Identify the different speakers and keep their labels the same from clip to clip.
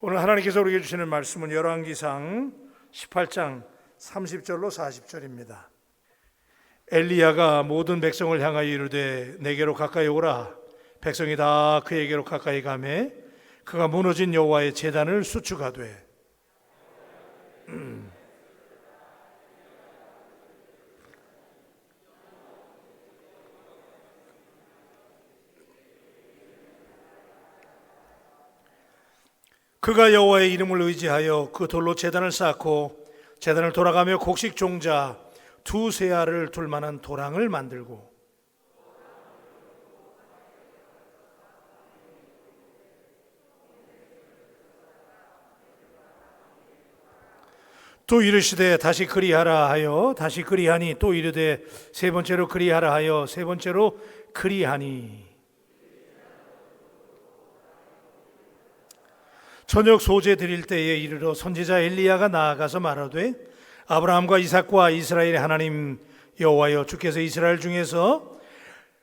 Speaker 1: 오늘 하나님께서 우리에게 주시는 말씀은 열왕기상 18장 30절로 40절입니다. 엘리야가 모든 백성을 향하여 이르되 내게로 가까이 오라. 백성이 다 그에게로 가까이 가매 그가 무너진 여호와의 제단을 수축하되 그가 여호와의 이름을 의지하여 그 돌로 제단을 쌓고 제단을 돌아가며 곡식 종자 두세 알을 둘 만한 도랑을 만들고 또 이르시되 다시 그리하라 하여 다시 그리하니 또 이르되 세 번째로 그리하라 하여 세 번째로 그리하니 저녁 소제 드릴 때에 이르러 선지자 엘리야가 나아가서 말하되 아브라함과 이삭과 이스라엘의 하나님 여호와여 주께서 이스라엘 중에서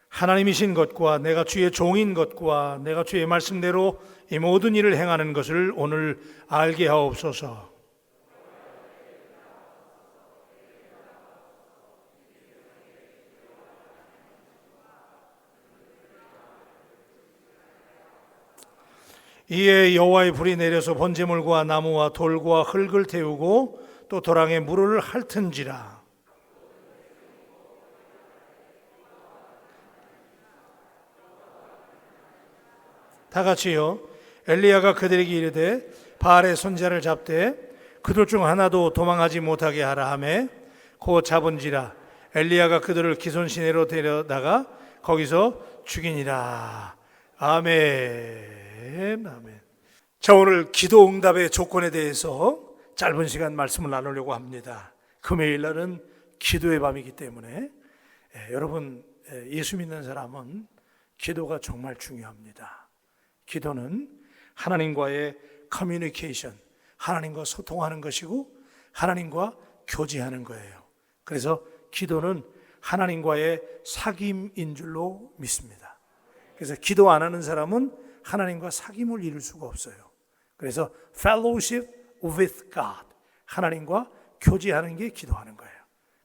Speaker 1: 하나님이신 것과 내가 주의 종인 것과 내가 주의 말씀대로 이 모든 일을 행하는 것을 오늘 알게 하옵소서. 이에 여호와의 불이 내려서 번제물과 나무와 돌과 흙을 태우고 또 도랑에 물을 핥은지라. 다 같이요. 엘리야가 그들에게 이르되 바알의 손자를 잡되 그들 중 하나도 도망하지 못하게 하라 하매 곧 잡은지라. 엘리야가 그들을 기손 시내로 데려다가 거기서 죽이니라. 아멘. 아멘. 자, 오늘 기도 응답의 조건에 대해서 짧은 시간 말씀을 나누려고 합니다. 금요일 날은 기도의 밤이기 때문에 여러분 예수 믿는 사람은 기도가 정말 중요합니다. 기도는 하나님과의 커뮤니케이션, 하나님과 소통하는 것이고 하나님과 교제하는 거예요. 그래서 기도는 하나님과의 사귐인 줄로 믿습니다. 그래서 기도 안 하는 사람은 하나님과 사귐을 이룰 수가 없어요. 그래서 fellowship with God, 하나님과 교제하는 게 기도하는 거예요.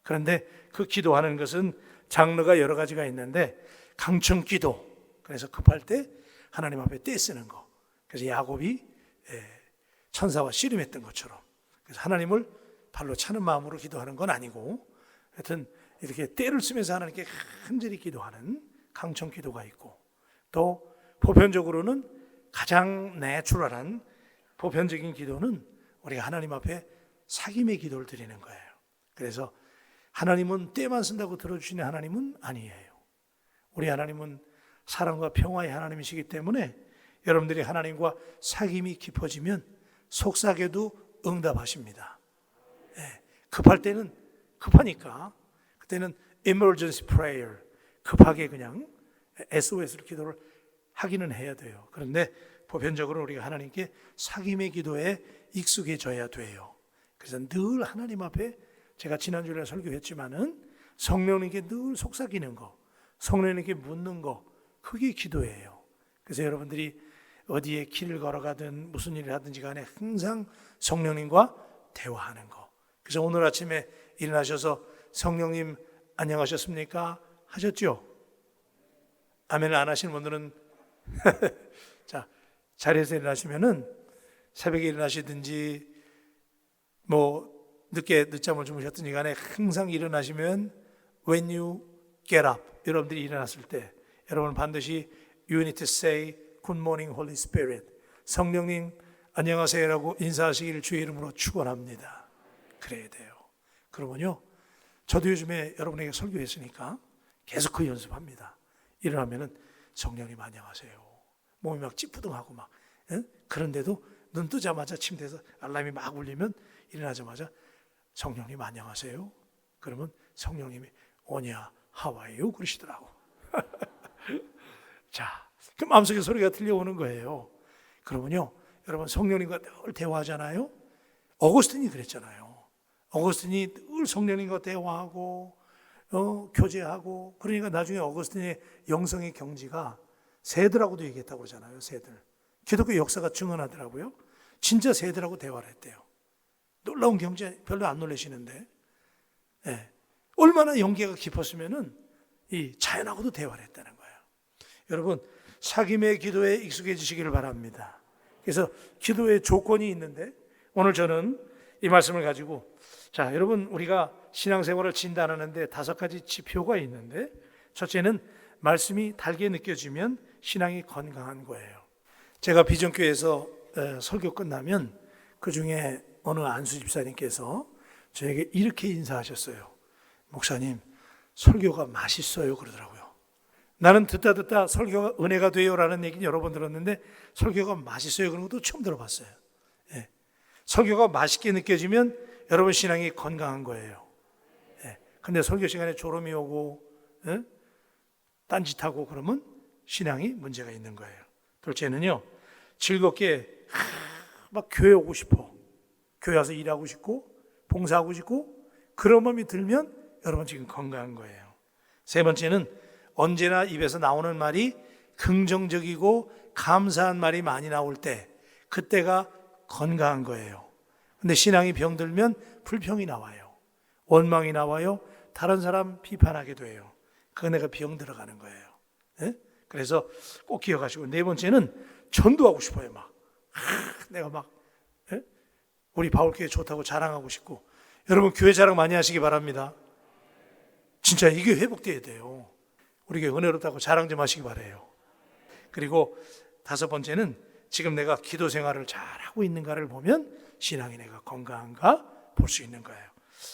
Speaker 1: 그런데 그 기도하는 것은 장르가 여러 가지가 있는데 강청 기도, 그래서 급할 때 하나님 앞에 떼쓰는 거. 그래서 야곱이 천사와 씨름했던 것처럼, 그래서 하나님을 발로 차는 마음으로 기도하는 건 아니고 하여튼 이렇게 떼를 쓰면서 하나님께 간절히 기도하는 강청 기도가 있고, 또 보편적으로는 가장 내추럴한 보편적인 기도는 우리가 하나님 앞에 사귐의 기도를 드리는 거예요. 그래서 하나님은 때만 쓴다고 들어주시는 하나님은 아니에요. 우리 하나님은 사랑과 평화의 하나님이시기 때문에 여러분들이 하나님과 사귐이 깊어지면 속삭여도 응답하십니다. 급할 때는 급하니까 그때는 emergency prayer, 급하게 그냥 SOS를 기도를 하기는 해야 돼요. 그런데 보편적으로 우리가 하나님께 사귐의 기도에 익숙해져야 돼요. 그래서 늘 하나님 앞에, 제가 지난주에 설교했지만은 성령님께 늘 속삭이는 거, 성령님께 묻는 거, 그게 기도예요. 그래서 여러분들이 어디에 길을 걸어가든 무슨 일을 하든지 간에 항상 성령님과 대화하는 거. 그래서 오늘 아침에 일어나셔서 성령님 안녕하셨습니까? 하셨죠? 아멘을 안 하시는 분들은 자, 자리에서 일어나시면은 새벽에 일어나시든지 뭐 늦잠을 주무셨든지 간에 항상 일어나시면 when you get up, 여러분들이 일어났을 때 여러분 반드시 you need to say good morning Holy Spirit, 성령님 안녕하세요라고 인사하시기를 주의 이름으로 축원합니다. 그래야 돼요. 그러면요, 저도 요즘에 여러분에게 설교했으니까 계속 그 연습합니다. 일어나면은 성령님 안녕하세요. 몸이 막 찌뿌둥하고 막, 그런데도 눈 뜨자마자 침대에서 알람이 막 울리면 일어나자마자 성령님 안녕하세요. 그러면 성령님이 오냐 하와이요 그러시더라고. 자, 그 마음속에 소리가 들려오는 거예요. 그러면요, 여러분 성령님과 늘 대화하잖아요. 어거스틴이 그랬잖아요. 어거스틴이 늘 성령님과 대화하고 교제하고, 그러니까 나중에 어거스틴의 영성의 경지가 새들하고도 얘기했다고 그러잖아요. 새들. 기독교 역사가 증언하더라고요. 진짜 새들하고 대화를 했대요. 놀라운 경제 별로 안 놀라시는데, 예. 얼마나 연계가 깊었으면은 이 자연하고도 대화를 했다는 거예요. 여러분, 사귐의 기도에 익숙해지시기를 바랍니다. 그래서 기도의 조건이 있는데, 오늘 저는 이 말씀을 가지고, 자, 여러분, 우리가 신앙생활을 진단하는데 5가지 지표가 있는데, 첫째는 말씀이 달게 느껴지면 신앙이 건강한 거예요. 제가 비전교회에서 설교 끝나면 그 중에 어느 안수 집사님께서 저에게 이렇게 인사하셨어요. 목사님, 설교가 맛있어요 그러더라고요. 나는 듣다 설교가 은혜가 돼요라는 얘기는 여러 번 들었는데 설교가 맛있어요 그런 것도 처음 들어봤어요. 예. 설교가 맛있게 느껴지면 여러분 신앙이 건강한 거예요. 예. 근데 설교 시간에 졸음이 오고, 예? 딴짓하고 그러면 신앙이 문제가 있는 거예요. 둘째는요, 즐겁게 막 교회 오고 싶어, 교회 와서 일하고 싶고 봉사하고 싶고 그런 마음이 들면 여러분 지금 건강한 거예요. 세 번째는 언제나 입에서 나오는 말이 긍정적이고 감사한 말이 많이 나올 때, 그때가 건강한 거예요. 근데 신앙이 병들면 불평이 나와요, 원망이 나와요, 다른 사람 비판하게 돼요. 그거 내가 병 들어가는 거예요. 네? 그래서 꼭 기억하시고, 네 번째는 전도하고 싶어요. 내가 네? 우리 바울교회 좋다고 자랑하고 싶고. 여러분 교회 자랑 많이 하시기 바랍니다. 진짜 이게 회복돼야 돼요. 우리 교회 은혜롭다고 자랑 좀 하시기 바라요. 그리고 5번째는 지금 내가 기도 생활을 잘하고 있는가를 보면 신앙이 내가 건강한가 볼 수 있는 거예요.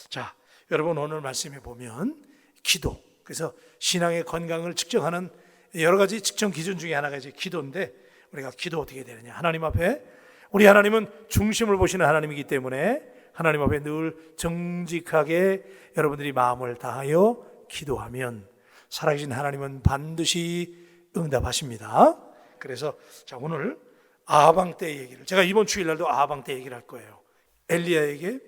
Speaker 1: 자, 여러분 오늘 말씀에 보면 기도, 그래서 신앙의 건강을 측정하는 여러 가지 측정 기준 중에 하나가 이제 기도인데, 우리가 기도 어떻게 되느냐, 하나님 앞에, 우리 하나님은 중심을 보시는 하나님이기 때문에 하나님 앞에 늘 정직하게 여러분들이 마음을 다하여 기도하면 살아계신 하나님은 반드시 응답하십니다. 그래서 자, 오늘 아하방 때 얘기를, 제가 이번 주일날도 아하방 때 얘기를 할 거예요. 엘리야에게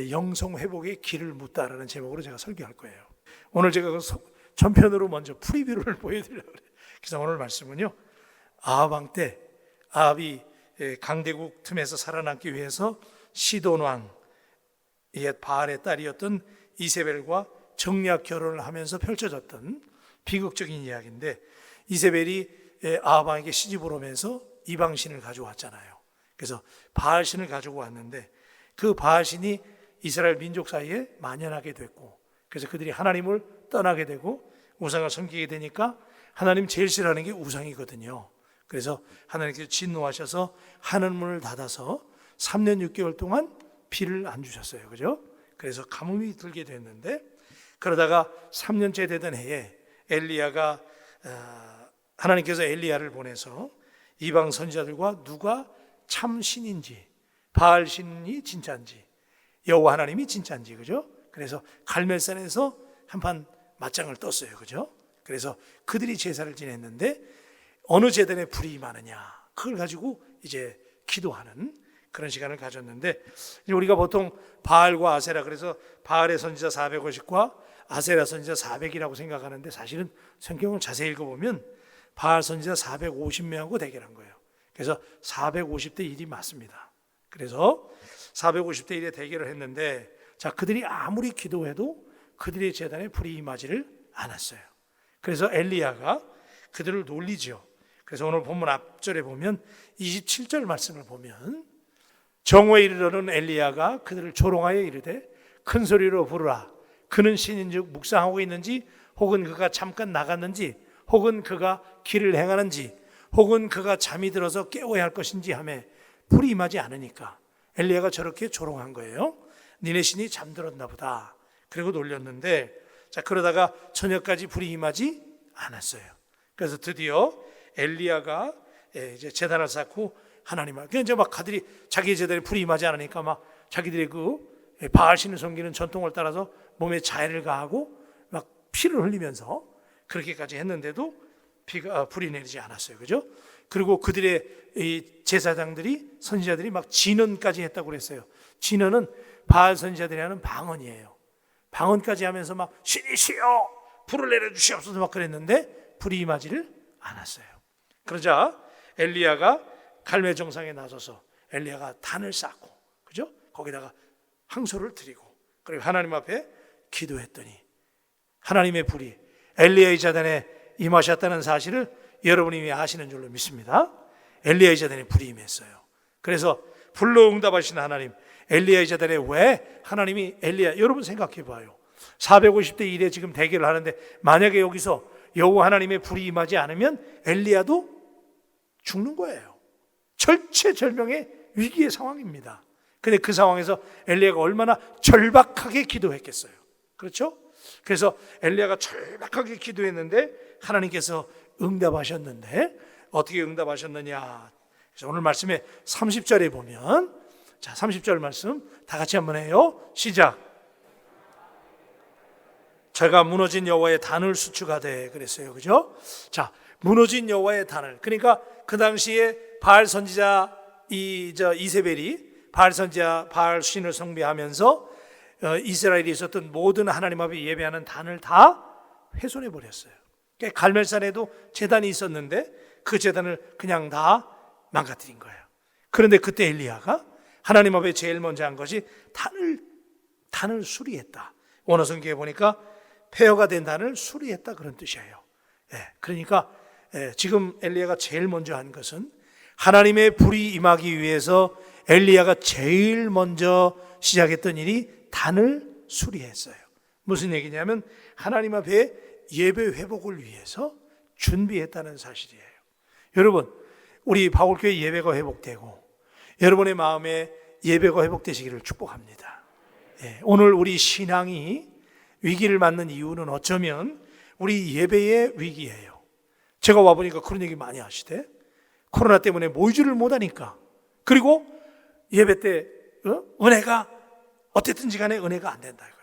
Speaker 1: 영성 회복의 길을 묻다라는 제목으로 제가 설교할 거예요. 오늘 제가 전편으로 먼저 프리뷰를 보여드리려고 그래요. 그래서 오늘 말씀은요, 아하방 때 아합이 강대국 틈에서 살아남기 위해서 시돈왕 옛 바알의 딸이었던 이세벨과 정략 결혼을 하면서 펼쳐졌던 비극적인 이야기인데, 이세벨이 아하방에게 시집을 오면서 이방신을 가져왔잖아요. 그래서 바알신을 가지고 왔는데 그 바알신이 이스라엘 민족 사이에 만연하게 됐고, 그래서 그들이 하나님을 떠나게 되고 우상을 섬기게 되니까 하나님 제일 싫어하는 게 우상이거든요. 그래서 하나님께서 진노하셔서 하늘문을 닫아서 3년 6개월 동안 비를 안 주셨어요. 그죠? 그래서 가뭄이 들게 됐는데, 그러다가 3년째 되던 해에 엘리야가 하나님께서 엘리야를 보내서 이방 선지자들과 누가 참 신인지, 바알 신이 진짜인지, 여호와 하나님이 진짜인지, 그죠? 그래서 갈멜산에서 한판 맞짱을 떴어요. 그죠? 그래서 그들이 제사를 지냈는데 어느 제단에 불이 임하느냐, 그걸 가지고 이제 기도하는 그런 시간을 가졌는데, 우리가 보통 바알과 아세라, 그래서 바알의 선지자 450과 아세라 선지자 400이라고 생각하는데, 사실은 성경을 자세히 읽어보면 바알 선지자 450명하고 대결한 거예요. 그래서 450대 1이 맞습니다. 그래서 450대 1의 대결을 했는데, 자, 그들이 아무리 기도해도 그들의 제단에 불이 임하지를 않았어요. 그래서 엘리야가 그들을 놀리죠. 그래서 오늘 본문 앞절에 보면 27절 말씀을 보면, 정오에 이르러는 엘리야가 그들을 조롱하여 이르되 큰 소리로 부르라. 그는 신인즉 묵상하고 있는지, 혹은 그가 잠깐 나갔는지, 혹은 그가 길을 행하는지, 혹은 그가 잠이 들어서 깨워야 할 것인지 하며 불이 임하지 않으니까 엘리야가 저렇게 조롱한 거예요. 니네 신이 잠들었나 보다. 그리고 놀렸는데, 자, 그러다가 저녁까지 불이 임하지 않았어요. 그래서 드디어 엘리야가 이제 제단을 쌓고 하나님을, 이제 막 가들이 자기 제단에 불이 임하지 않으니까 막 자기들의 그 바알신을 섬기는 전통을 따라서 몸에 자해를 가하고 막 피를 흘리면서 그렇게까지 했는데도 불이 내리지 않았어요. 그죠? 그리고 그들의 이 제사장들이, 선지자들이 막 진언까지 했다고 그랬어요. 진언은 바알 선지자들이 하는 방언이에요. 방언까지 하면서 막 신이시여 불을 내려주시옵소서 막 그랬는데 불이 임하지를 않았어요. 그러자 엘리야가 갈멜 정상에 나서서 엘리야가 단을 쌓고, 그죠? 거기다가 항소를 드리고, 그리고 하나님 앞에 기도했더니 하나님의 불이 엘리야의 제단에 임하셨다는 사실을 여러분이 이미 아시는 줄로 믿습니다. 엘리야의 제단에 불이 임했어요. 그래서 불로 응답하신 하나님, 엘리야의 제단에 왜 하나님이 엘리야, 여러분 생각해 봐요. 450대 1에 지금 대결을 하는데 만약에 여기서 여호와 하나님의 불이 임하지 않으면 엘리야도 죽는 거예요. 절체절명의 위기의 상황입니다. 근데 그 상황에서 엘리야가 얼마나 절박하게 기도했겠어요. 그렇죠? 그래서 엘리야가 절박하게 기도했는데 하나님께서 응답하셨는데 어떻게 응답하셨느냐? 그래서 오늘 말씀에 30절에 보면, 자, 30절 말씀 다 같이 한번 해요. 시작. 제가 무너진 여호와의 단을 수축하되, 그랬어요. 그죠? 자, 무너진 여호와의 단을, 그러니까 그 당시에 바알 선지자 이세벨이 바알 선지자 바알 신을 숭배하면서 이스라엘이 있었던 모든 하나님 앞에 예배하는 단을 다 훼손해 버렸어요. 그러니까 갈멜산에도 제단이 있었는데 그 제단을 그냥 다 망가뜨린 거예요. 그런데 그때 엘리야가 하나님 앞에 제일 먼저 한 것이 단을 수리했다. 원어 성경에 보니까 폐허가 된 단을 수리했다, 그런 뜻이에요. 그러니까 지금 엘리야가 제일 먼저 한 것은 하나님의 불이 임하기 위해서 엘리야가 제일 먼저 시작했던 일이 단을 수리했어요. 무슨 얘기냐면 하나님 앞에 예배 회복을 위해서 준비했다는 사실이에요. 여러분, 우리 바울교회 예배가 회복되고 여러분의 마음에 예배가 회복되시기를 축복합니다. 오늘 우리 신앙이 위기를 맞는 이유는 어쩌면 우리 예배의 위기예요. 제가 와보니까 그런 얘기 많이 하시대. 코로나 때문에 모이지를 못하니까, 그리고 예배 때 은혜가 어쨌든지 간에 은혜가 안 된다 이거야.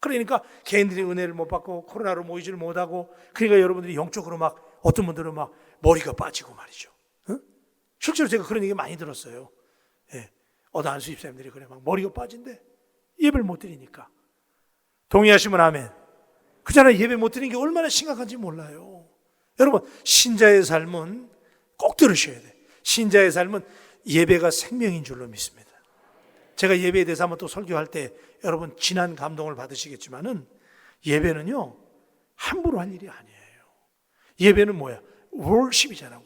Speaker 1: 그러니까 개인들이 은혜를 못 받고 코로나로 모이지를 못하고, 그러니까 여러분들이 영적으로 막 어떤 분들은 막 머리가 빠지고 말이죠. 실제로 제가 그런 얘기 많이 들었어요. 어떤 안수집사님들이 그래, 막 머리가 빠진대. 예배를 못 드리니까. 동의하시면 아멘. 그잖아요. 예배 못 드리는 게 얼마나 심각한지 몰라요. 여러분, 신자의 삶은 꼭 들으셔야 돼. 신자의 삶은 예배가 생명인 줄로 믿습니다. 제가 예배에 대해서 한번 또 설교할 때 여러분 진한 감동을 받으시겠지만은, 예배는요 함부로 할 일이 아니에요. 예배는 뭐야? 월십이잖아.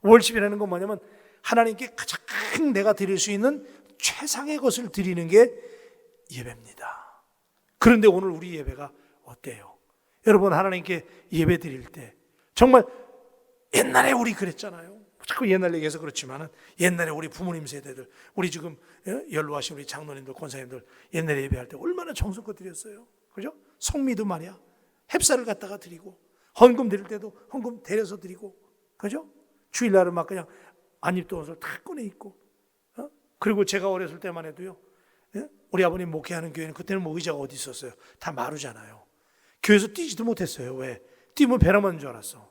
Speaker 1: 월십이라는 건 뭐냐면 하나님께 가장 내가 드릴 수 있는 최상의 것을 드리는 게 예배입니다. 그런데 오늘 우리 예배가 어때요? 여러분, 하나님께 예배 드릴 때 정말 옛날에 우리 그랬잖아요. 자꾸 옛날 얘기해서 그렇지만은 옛날에 우리 부모님 세대들, 우리 지금 연로하신 우리 장로님들, 권사님들 옛날에 예배할 때 얼마나 정성껏 드렸어요. 그죠? 성미도 말이야. 햅쌀을 갖다가 드리고, 헌금 드릴 때도 헌금 데려서 드리고, 그죠? 주일날은 막 그냥 안 입던 옷을 다 꺼내 입고, 그리고 제가 어렸을 때만 해도요, 우리 아버님 목회하는 교회는 그때는 뭐 의자가 어디 있었어요? 다 마루잖아요. 교회에서 뛰지도 못했어요. 왜? 뛰면 벼락 맞는 줄 알았어.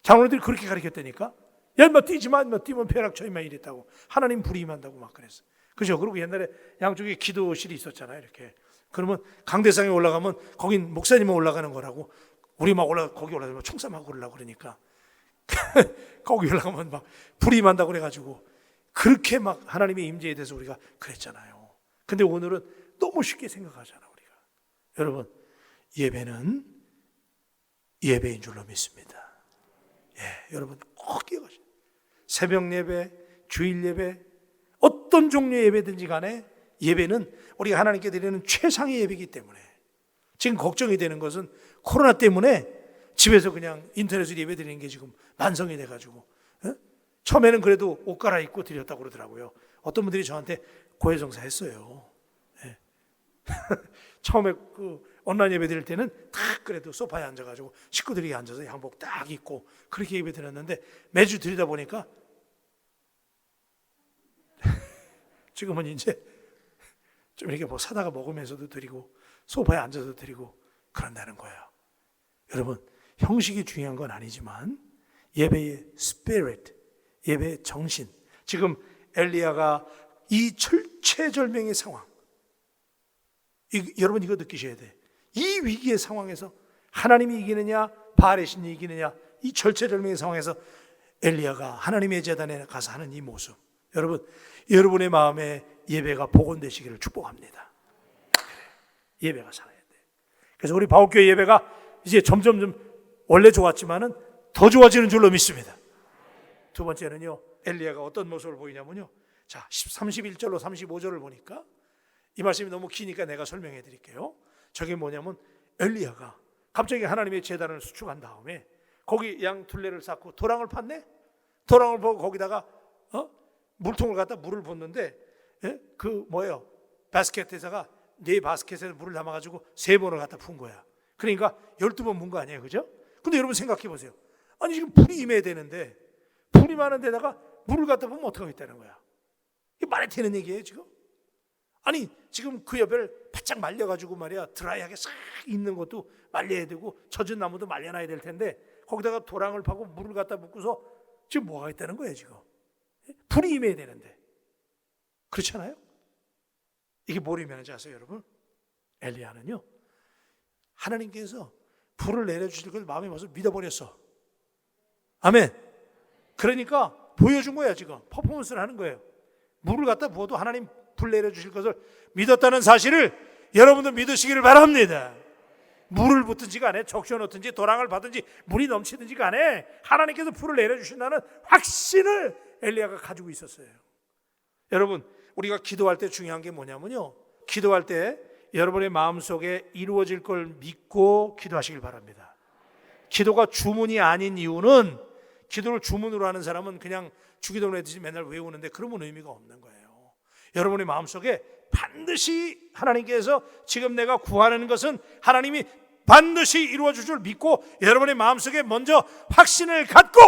Speaker 1: 장로들이 그렇게 가르쳤다니까. 야, 인마 뛰지 마. 인마 뛰면 벼락 쳐. 인마 이랬다고. 하나님 불이 임한다고 막 그랬어. 그죠? 그리고 옛날에 양쪽에 기도실이 있었잖아요. 이렇게. 그러면 강대상에 올라가면 거긴 목사님만 올라가는 거라고. 우리 막 거기 올라가면 총싸움하고 그러려고 그러니까. 거기 올라가면 막 불이 임한다고 그래가지고 그렇게 막 하나님의 임재에 대해서 우리가 그랬잖아요. 근데 오늘은 너무 쉽게 생각하잖아, 우리가. 여러분, 예배는 예배인 줄로 믿습니다. 여러분 꼭 기억하세요. 새벽 예배, 주일 예배, 어떤 종류의 예배든지 간에 예배는 우리가 하나님께 드리는 최상의 예배이기 때문에, 지금 걱정이 되는 것은 코로나 때문에 집에서 그냥 인터넷으로 예배 드리는 게 지금 만성이 돼가지고, 처음에는 그래도 옷 갈아입고 드렸다고 그러더라고요. 어떤 분들이 저한테 고해성사 했어요. 처음에 그 온라인 예배 드릴 때는 딱 그래도 소파에 앉아가지고 식구들이 앉아서 양복 딱 입고 그렇게 예배 드렸는데, 매주 드리다 보니까 지금은 이제 좀 이렇게 뭐 사다가 먹으면서도 드리고 소파에 앉아서 드리고 그런다는 거예요. 여러분, 형식이 중요한 건 아니지만 예배의 스피릿, 예배의 정신, 지금 엘리야가 이 절체절명의 상황, 여러분 이거 느끼셔야 돼. 이 위기의 상황에서 하나님이 이기느냐 바알의 신이 이기느냐, 이 절체절명의 상황에서 엘리야가 하나님의 제단에 가서 하는 이 모습, 여러분, 여러분의 마음에 예배가 복원되시기를 축복합니다. 예배가 살아야 돼. 그래서 우리 바울교회 예배가 이제 점점 원래 좋았지만은 더 좋아지는 줄로 믿습니다. 두 번째는요, 엘리야가 어떤 모습을 보이냐면요, 자 31절로 35절을 보니까 이 말씀이 너무 기니까 내가 설명해 드릴게요. 저게 뭐냐면 엘리야가 갑자기 하나님의 제단을 수축한 다음에 거기 양 둘레를 쌓고 도랑을 팠네. 도랑을 보고 거기다가 물통을 갖다 물을 붓는데 바스켓에다가 네 바스켓에 물을 담아가지고 3번을 갖다 푼 거야. 그러니까 12번 문 거 아니에요, 그죠? 근데 여러분 생각해 보세요. 아니 지금 불이 임해야 되는데 불이 많은 데다가 물을 갖다 부으면 어떡하겠다는 거야. 이게 말이 되는 얘기예요 지금? 아니 지금 그 옆을 바짝 말려가지고 말이야 드라이하게 싹 있는 것도 말려야 되고 젖은 나무도 말려놔야 될 텐데 거기다가 도랑을 파고 물을 갖다 붓고서 지금 뭐 하겠다는 거예요 지금? 불이 임해야 되는데 그렇잖아요? 이게 뭘 의미하는지 아세요 여러분? 엘리야는요 하나님께서 불을 내려주실 걸 마음에 와서 믿어버렸어. 아멘. 그러니까 보여준 거야 지금. 퍼포먼스를 하는 거예요. 물을 갖다 부어도 하나님 불 내려주실 것을 믿었다는 사실을 여러분도 믿으시기를 바랍니다. 물을 붓든지 간에 적셔놓든지 도랑을 받든지 물이 넘치든지 간에 하나님께서 불을 내려주신다는 확신을 엘리야가 가지고 있었어요. 여러분 우리가 기도할 때 중요한 게 뭐냐면요, 기도할 때 여러분의 마음속에 이루어질 걸 믿고 기도하시길 바랍니다. 기도가 주문이 아닌 이유는 기도를 주문으로 하는 사람은 그냥 주기도문 하듯이 맨날 외우는데 그러면 의미가 없는 거예요. 여러분의 마음속에 반드시 하나님께서 지금 내가 구하는 것은 하나님이 반드시 이루어 줄 줄 믿고 여러분의 마음속에 먼저 확신을 갖고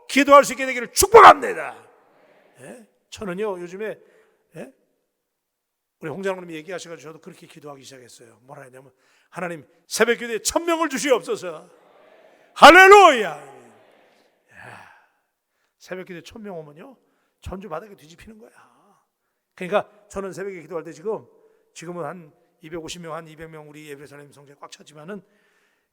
Speaker 1: 기도할 수 있게 되기를 축복합니다. 저는요 요즘에 우리 홍장로님이 얘기하셔가지고 저도 그렇게 기도하기 시작했어요. 뭐라 했냐면 하나님 새벽기도에 1000명을 주시옵소서. 할렐루야. 새벽기도에 1000명 오면요 전주 바닥에 뒤집히는 거야. 그러니까 저는 새벽에 기도할 때 지금은 한 250명 한 200명 우리 예배사님 성전에 꽉 찼지만은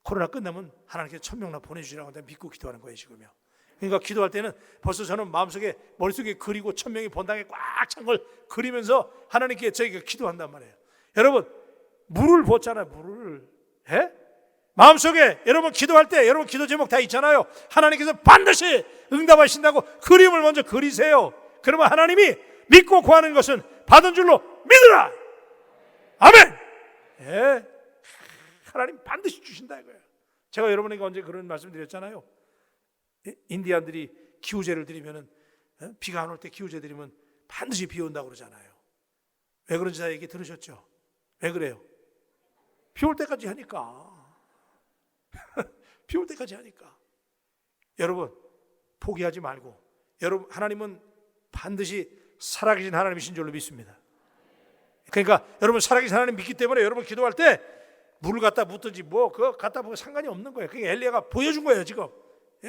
Speaker 1: 코로나 끝나면 하나님께서 1000명나 보내주시라고 믿고 기도하는 거예요 지금요. 그러니까 기도할 때는 벌써 저는 마음속에 머릿속에 그리고 1000명이 본당에 꽉 찬 걸 그리면서 하나님께 저희가 기도한단 말이에요. 여러분 물을 붓잖아요. 물을 마음속에 여러분 기도할 때 여러분 기도 제목 다 있잖아요. 하나님께서 반드시 응답하신다고 그림을 먼저 그리세요. 그러면 하나님이 믿고 구하는 것은 받은 줄로 믿으라. 아멘. 하나님 반드시 주신다 이거예요. 제가 여러분에게 언제 그런 말씀 드렸잖아요. 인디안들이 기우제를 드리면은 비가 안 올 때 기우제 드리면 반드시 비 온다고 그러잖아요. 왜 그런지 다 얘기 들으셨죠? 왜 그래요? 비 올 때까지 하니까. 비 올 때까지 하니까. 여러분 포기하지 말고 여러분 하나님은 반드시 살아계신 하나님이신 줄로 믿습니다. 그러니까 여러분 살아계신 하나님 믿기 때문에 여러분 기도할 때 물을 갖다 붓든지 뭐 그거 갖다 보면 상관이 없는 거예요. 그게 엘리야가 보여준 거예요 지금.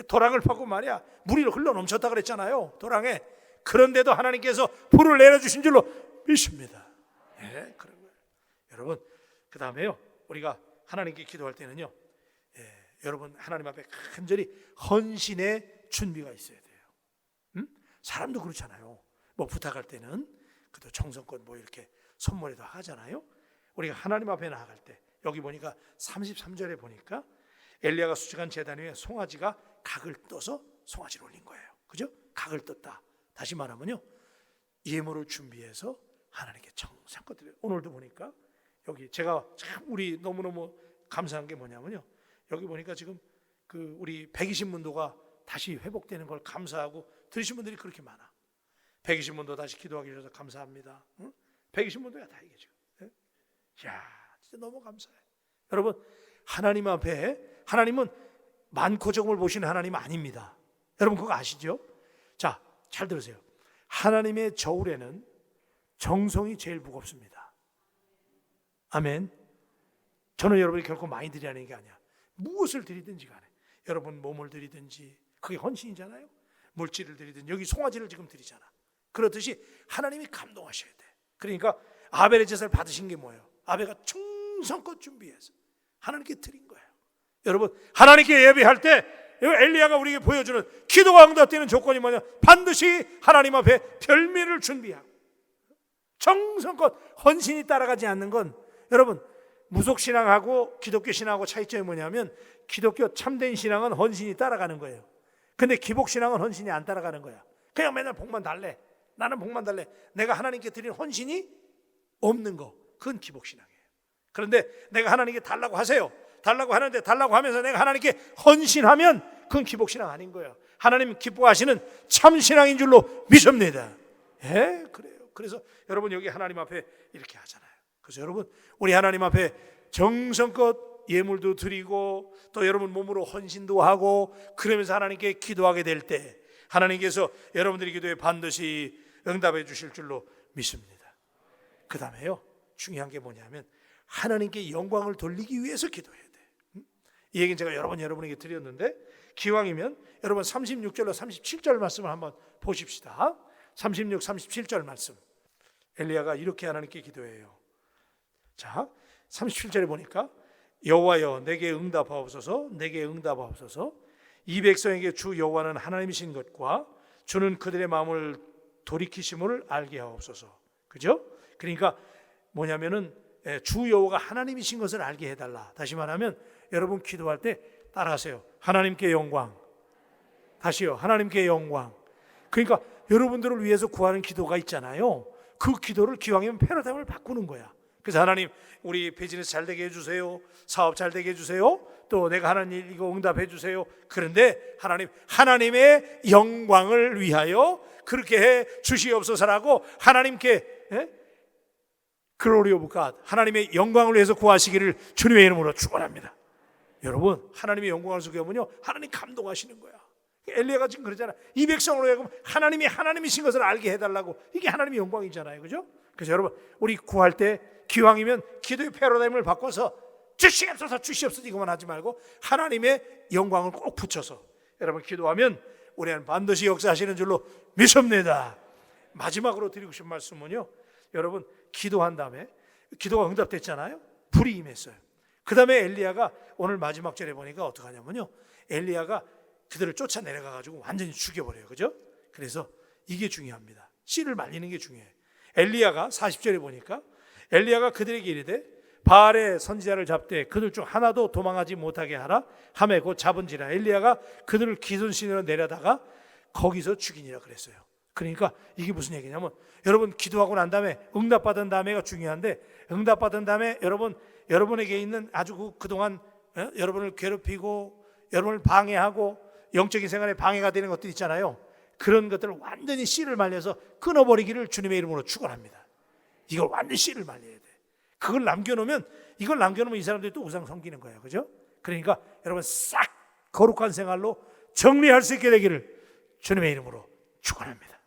Speaker 1: 도랑을 파고 말이야 물이 흘러 넘쳤다 그랬잖아요 도랑에. 그런데도 하나님께서 불을 내려주신 줄로 믿습니다. 그런 거예요. 여러분 그 다음에요 우리가 하나님께 기도할 때는요 여러분 하나님 앞에 간절히 헌신의 준비가 있어야 돼요. 사람도 그렇잖아요. 뭐 부탁할 때는 그래도 정성껏 뭐 이렇게 선물에도 하잖아요. 우리가 하나님 앞에 나아갈 때 여기 보니까 33절에 보니까 엘리야가 수직한 제단 위에 송아지가 각을 떠서 송아지를 올린 거예요. 그죠? 각을 떴다. 다시 말하면요 예물을 준비해서 하나님께 정성껏 드려요. 오늘도 보니까 여기 제가 참 우리 너무너무 감사한 게 뭐냐면요 여기 보니까 지금 그 우리 120문도가 다시 회복되는 걸 감사하고 들으신 분들이 그렇게 많아. 120문도 다시 기도하기 위해서 감사합니다. 120문도야 다 이게 지금. 야 진짜 너무 감사해. 여러분 하나님 앞에 하나님은 많고 적음을 보시는 하나님 아닙니다. 여러분 그거 아시죠? 자, 잘 들으세요. 하나님의 저울에는 정성이 제일 무겁습니다. 아멘. 저는 여러분이 결코 많이 드리라는 게 아니야. 무엇을 드리든지 간에 여러분 몸을 드리든지 그게 헌신이잖아요. 물질을 드리든지 여기 송아지를 지금 드리잖아. 그렇듯이 하나님이 감동하셔야 돼. 그러니까 아벨의 제사를 받으신 게 뭐예요? 아벨가 충성껏 준비해서 하나님께 드린 거예요. 여러분 하나님께 예배할 때 엘리야가 우리에게 보여주는 기도가 응답되는 조건이 뭐냐? 반드시 하나님 앞에 별미를 준비하고 정성껏 헌신이 따라가지 않는 건, 여러분, 무속신앙하고 기독교 신앙하고 차이점이 뭐냐면, 기독교 참된 신앙은 헌신이 따라가는 거예요. 근데 기복신앙은 헌신이 안 따라가는 거야. 그냥 맨날 복만 달래, 나는 복만 달래. 내가 하나님께 드린 헌신이 없는 거, 그건 기복신앙이에요. 그런데 내가 하나님께 달라고 하세요, 달라고 하는데 달라고 하면서 내가 하나님께 헌신하면 그건 기복신앙 아닌 거예요. 하나님 기뻐하시는 참신앙인 줄로 믿습니다. 예, 그래요. 그래서 여러분 여기 하나님 앞에 이렇게 하잖아요. 그래서 여러분 우리 하나님 앞에 정성껏 예물도 드리고 또 여러분 몸으로 헌신도 하고 그러면서 하나님께 기도하게 될 때 하나님께서 여러분들의 기도에 반드시 응답해 주실 줄로 믿습니다. 그 다음에요, 중요한 게 뭐냐면 하나님께 영광을 돌리기 위해서 기도해야 돼. 이 얘기는 제가 여러 번 여러분에게 드렸는데, 기왕이면 여러분 36절로 37절 말씀을 한번 보십시다. 36, 37절 말씀. 엘리야가 이렇게 하나님께 기도해요. 자, 37절에 보니까 여호와여 내게 응답하옵소서, 내게 응답하옵소서. 이 백성에게 주 여호와는 하나님이신 것과 주는 그들의 마음을 돌이키심을 알게 하옵소서. 그죠? 그러니까 뭐냐면은 주 여호와가 하나님이신 것을 알게 해달라. 다시 말하면 여러분 기도할 때 따라하세요. 하나님께 영광. 다시요. 하나님께 영광. 그러니까 여러분들을 위해서 구하는 기도가 있잖아요. 그 기도를 기왕이면 패러다임을 바꾸는 거야. 그래서 하나님 우리 비즈니스 잘 되게 해주세요, 사업 잘 되게 해주세요, 또 내가 하는 일 이거 응답해 주세요. 그런데 하나님, 하나님의 영광을 위하여 그렇게 해 주시옵소서라고 하나님께 글로리 오브 갓, 하나님의 영광을 위해서 구하시기를 주님의 이름으로 축원합니다. 여러분 하나님의 영광을 구하면요 하나님 감동하시는 거야. 엘리야가 지금 그러잖아. 이 백성으로 하여금 하나님이 하나님이신 것을 알게 해달라고. 이게 하나님의 영광이잖아요, 그죠? 그래서 여러분 우리 구할 때 기왕이면 기도의 패러다임을 바꿔서 주시옵소서 주시옵소서 이것만 하지 말고 하나님의 영광을 꼭 붙여서 여러분 기도하면 우리는 반드시 역사하시는 줄로 믿습니다. 마지막으로 드리고 싶은 말씀은요, 여러분 기도한 다음에 기도가 응답됐잖아요. 불이 임했어요. 그 다음에 엘리야가 오늘 마지막 절에 보니까 어떻게 하냐면요, 엘리야가 그들을 쫓아 내려가가지고 완전히 죽여버려요. 그죠? 그래서 이게 중요합니다. 씨를 말리는 게 중요해요. 엘리야가 40절에 보니까 엘리야가 그들에게 이르되 바알의 선지자를 잡되 그들 중 하나도 도망하지 못하게 하라 하매 곧 잡은지라. 엘리야가 그들을 기손신으로 내려다가 거기서 죽이니라 그랬어요. 그러니까 이게 무슨 얘기냐면, 여러분 기도하고 난 다음에 응답받은 다음에가 중요한데, 응답받은 다음에 여러분에게 있는 아주 그동안 여러분을 괴롭히고 여러분을 방해하고 영적인 생활에 방해가 되는 것들 있잖아요. 그런 것들을 완전히 씨를 말려서 끊어버리기를 주님의 이름으로 축원합니다. 이걸 완전히 씨를 말려야 돼. 그걸 남겨놓으면, 이걸 남겨놓으면 이 사람들이 또 우상 섬기는 거예요. 그죠? 그러니까 여러분 싹 거룩한 생활로 정리할 수 있게 되기를 주님의 이름으로 축원합니다.